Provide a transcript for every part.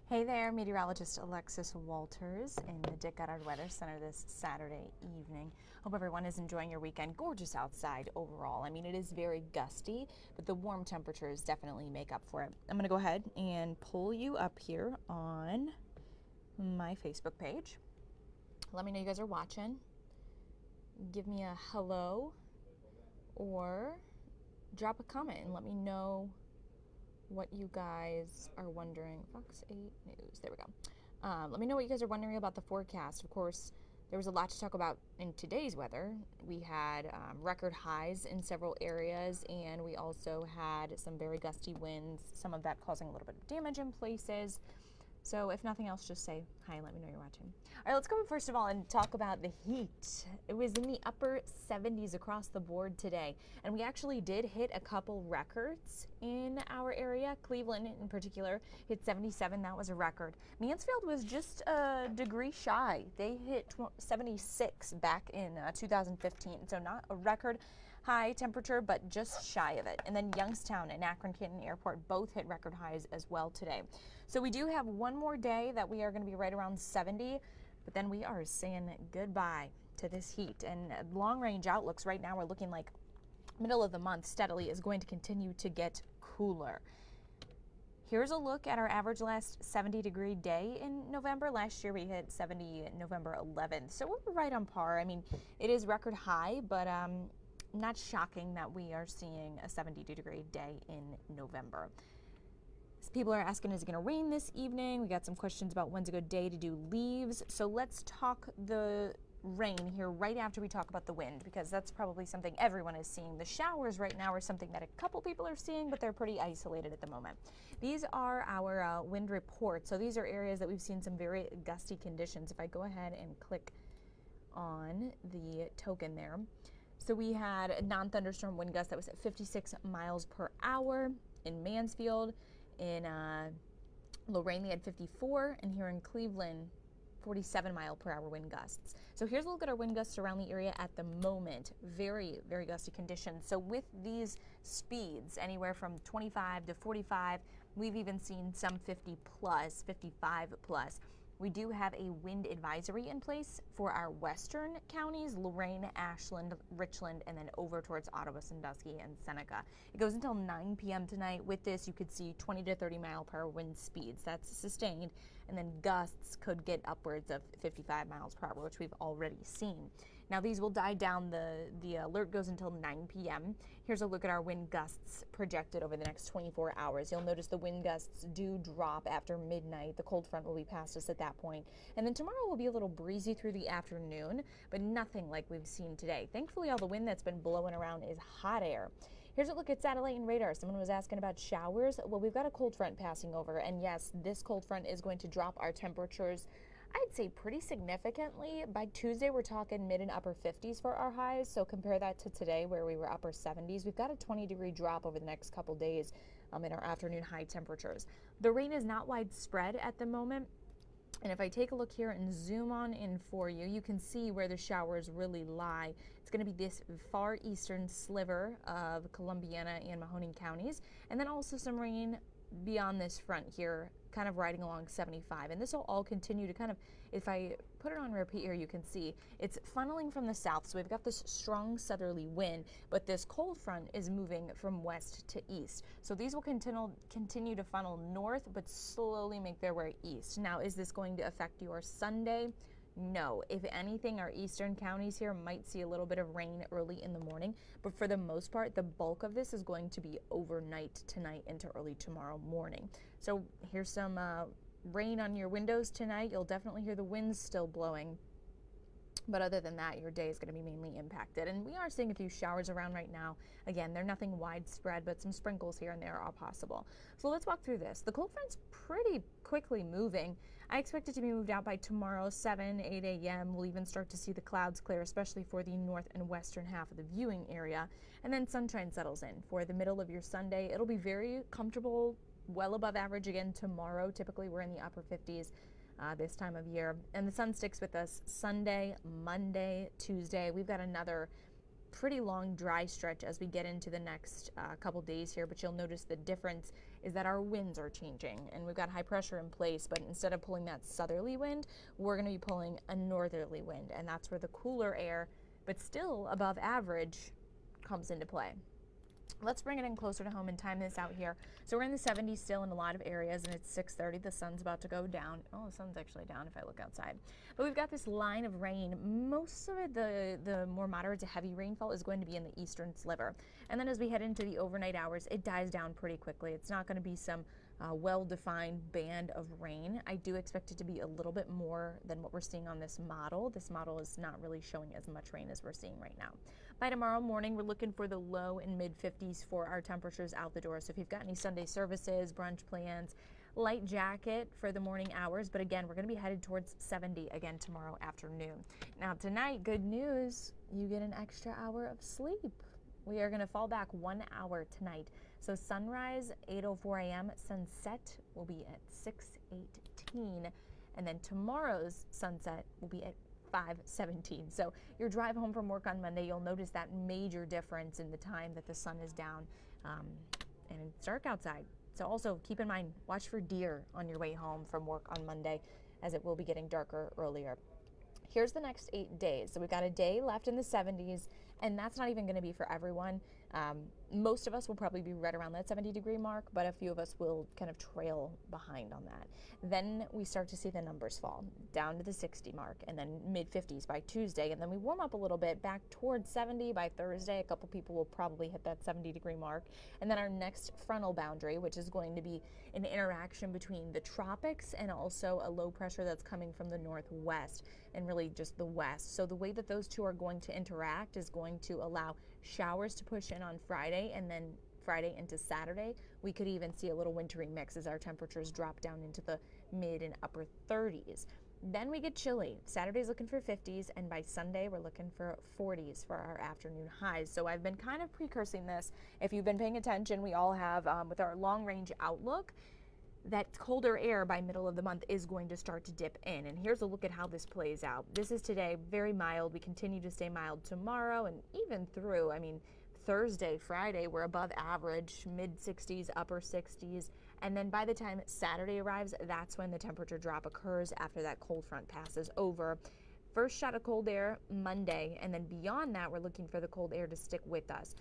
Hey there, meteorologist Alexis Walters in the Dick Goddard Weather Center this Saturday evening. Hope everyone is enjoying your weekend. Gorgeous outside overall. I mean, it is very gusty, but the warm temperatures definitely make up for it. I'm going to go ahead and pull you up here on my Facebook page. Let me know you guys are watching. Give me a hello or drop a comment and let me know what you guys are wondering. Fox 8 News, there we go. Let me know what you guys are wondering about the forecast. Of course, there was a lot to talk about in today's weather. We had record highs in several areas, and we also had some very gusty winds, some of that causing a little bit of damage in places. So if nothing else, just say hi and let me know you're watching. All right, let's go first of all and talk about the heat. It was in the upper 70s across the board today, and we actually did hit a couple records in our area. Cleveland in particular hit 77, that was a record. Mansfield was just a degree shy. They hit 76 back in 2015, so not a record high temperature, but just shy of it. And then Youngstown and Akron Canton Airport both hit record highs as well today. So we do have one more day that we are going to be right around 70, but then we are saying goodbye to this heat. And long range outlooks right now are looking like middle of the month steadily is going to continue to get cooler. Here's a look at our average last 70-degree day in November. Last year we hit 70 November 11th, so we're right on par. I mean, it is record high, but not shocking that we are seeing a 72-degree day in November. People are asking, is it going to rain this evening? We got some questions about when's a good day to do leaves. So let's talk the rain here right after we talk about the wind, because that's probably something everyone is seeing. The showers right now are something that a couple people are seeing, but they're pretty isolated at the moment. These are our wind reports. So these are areas that we've seen some very gusty conditions. If I go ahead and click on the token there. So we had a non-thunderstorm wind gust that was at 56 miles per hour in Mansfield. In Lorain, they had 54, and here in Cleveland, 47 mile per hour wind gusts. So here's a look at our wind gusts around the area at the moment. Very, very gusty conditions. So with these speeds, anywhere from 25 to 45, we've even seen some 50 plus, 55 plus. We do have a wind advisory in place for our western counties, Lorain, Ashland, Richland, and then over towards Ottawa, Sandusky, and Seneca. It goes until 9 p.m. tonight. With this, you could see 20 to 30 mile per hour wind speeds. That's sustained. And then gusts could get upwards of 55 miles per hour, which we've already seen. Now, these will die down. The alert goes until 9 p.m. Here's a look at our wind gusts projected over the next 24 hours. You'll notice the wind gusts do drop after midnight. The cold front will be past us at that point. And then tomorrow will be a little breezy through the afternoon, but nothing like we've seen today. Thankfully, all the wind that's been blowing around is hot air. Here's a look at satellite and radar. Someone was asking about showers. Well, we've got a cold front passing over, and yes, this cold front is going to drop our temperatures, I'd say, pretty significantly. By Tuesday, we're talking mid and upper 50s for our highs. So compare that to today where we were upper 70s. We've got a 20-degree drop over the next couple days in our afternoon high temperatures. The rain is not widespread at the moment. And if I take a look here and zoom on in for you, you can see where the showers really lie. It's going to be this far eastern sliver of Columbiana and Mahoning counties, and then also some rain beyond this front here, kind of riding along 75. And this will all continue to kind of, if I put it on repeat here, you can see it's funneling from the south. So we've got this strong southerly wind, but this cold front is moving from west to east. So these will continue to funnel north, but slowly make their way east. Now, is this going to affect your Sunday? No. If anything, our eastern counties here might see a little bit of rain early in the morning, but for the most part, the bulk of this is going to be overnight tonight into early tomorrow morning. So here's some rain on your windows tonight. You'll definitely hear the winds still blowing. But other than that, your day is going to be mainly impacted. And we are seeing a few showers around right now. Again, they're nothing widespread, but some sprinkles here and there are possible. So let's walk through this. The cold front's pretty quickly moving. I expect it to be moved out by tomorrow, 7, 8 a.m. We'll even start to see the clouds clear, especially for the north and western half of the viewing area. And then sunshine settles in. For the middle of your Sunday, it'll be very comfortable, well above average again tomorrow. Typically, we're in the upper 50s. This time of year, and the sun sticks with us Sunday, Monday, Tuesday. We've got another pretty long dry stretch as we get into the next couple days here, but you'll notice the difference is that our winds are changing, and we've got high pressure in place, but instead of pulling that southerly wind, we're going to be pulling a northerly wind, and that's where the cooler air, but still above average, comes into play. Let's bring it in closer to home and time this out here. So we're in the 70s still in a lot of areas, and it's 6:30. The sun's about to go down. Oh, the sun's actually down if I look outside. But we've got this line of rain. Most of it, the more moderate to heavy rainfall, is going to be in the eastern sliver. And then as we head into the overnight hours, it dies down pretty quickly. It's not going to be some well-defined band of rain. I do expect it to be a little bit more than what we're seeing on this model. This model is not really showing as much rain as we're seeing right now. By tomorrow morning, we're looking for the low and mid 50s for our temperatures out the door. So if you've got any Sunday services, brunch plans, light jacket for the morning hours. But again, we're going to be headed towards 70 again tomorrow afternoon. Now tonight, good news, you get an extra hour of sleep. We are going to fall back 1 hour tonight. So sunrise, 8:04 a.m. Sunset will be at 6:18. And then tomorrow's sunset will be at 5:17. So your drive home from work on Monday, you'll notice that major difference in the time that the sun is down and it's dark outside. So also keep in mind, watch for deer on your way home from work on Monday, as it will be getting darker earlier. Here's the next 8 days. So we've got a day left in the 70s, and that's not even going to be for everyone. Most of us will probably be right around that 70-degree mark, but a few of us will kind of trail behind on that. Then we start to see the numbers fall down to the 60 mark, and then mid-50s by Tuesday, and then we warm up a little bit back towards 70 by Thursday. A couple people will probably hit that 70-degree mark. And then our next frontal boundary, which is going to be an interaction between the tropics and also a low pressure that's coming from the northwest and really just the west. So the way that those two are going to interact is going to allow showers to push in on Friday, and then Friday into Saturday, we could even see a little wintry mix as our temperatures drop down into the mid and upper 30s. Then we get chilly. Saturday's looking for 50s, and by Sunday, we're looking for 40s for our afternoon highs. So I've been kind of precursing this. If you've been paying attention, we all have, with our long-range outlook, that colder air by middle of the month is going to start to dip in. And here's a look at how this plays out. This is today, very mild. We continue to stay mild tomorrow and even through, Thursday, Friday, we're above average, mid 60s, upper 60s. And then by the time Saturday arrives, that's when the temperature drop occurs after that cold front passes over. First shot of cold air Monday, and then beyond that, we're looking for the cold air to stick with us.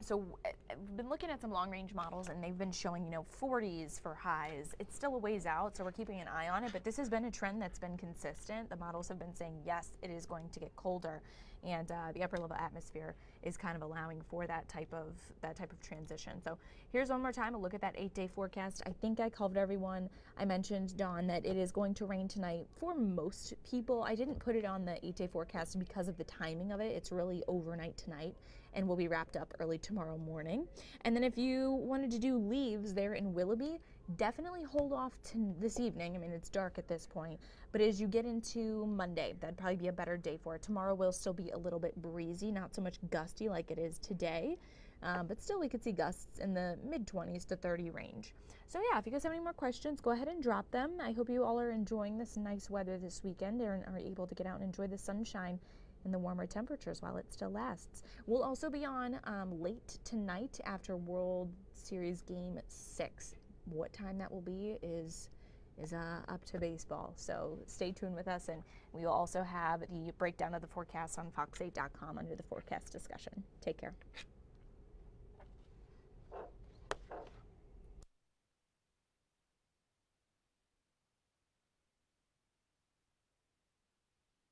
So I've been looking at some long-range models, and they've been showing, 40s for highs. It's still a ways out, so we're keeping an eye on it, but this has been a trend that's been consistent. The models have been saying, yes, it is going to get colder, and the upper level atmosphere is kind of allowing for that type of transition. So here's one more time a look at that 8-day forecast. I think I covered everyone. I mentioned, Dawn, that it is going to rain tonight for most people. I didn't put it on the 8-day forecast because of the timing of it. It's really overnight tonight, and will be wrapped up early tomorrow morning. And then if you wanted to do leaves there in Willoughby, definitely hold off to this evening. It's dark at this point, but as you get into Monday, that'd probably be a better day for it. Tomorrow will still be a little bit breezy, not so much gusty like it is today, but still we could see gusts in the mid-20s to 30 range. So yeah, if you guys have any more questions, go ahead and drop them. I hope you all are enjoying this nice weather this weekend and are able to get out and enjoy the sunshine and the warmer temperatures while it still lasts. We'll also be on late tonight after World Series Game 6. What time that will be is up to baseball. So stay tuned with us, and we will also have the breakdown of the forecast on fox8.com under the forecast discussion. Take care.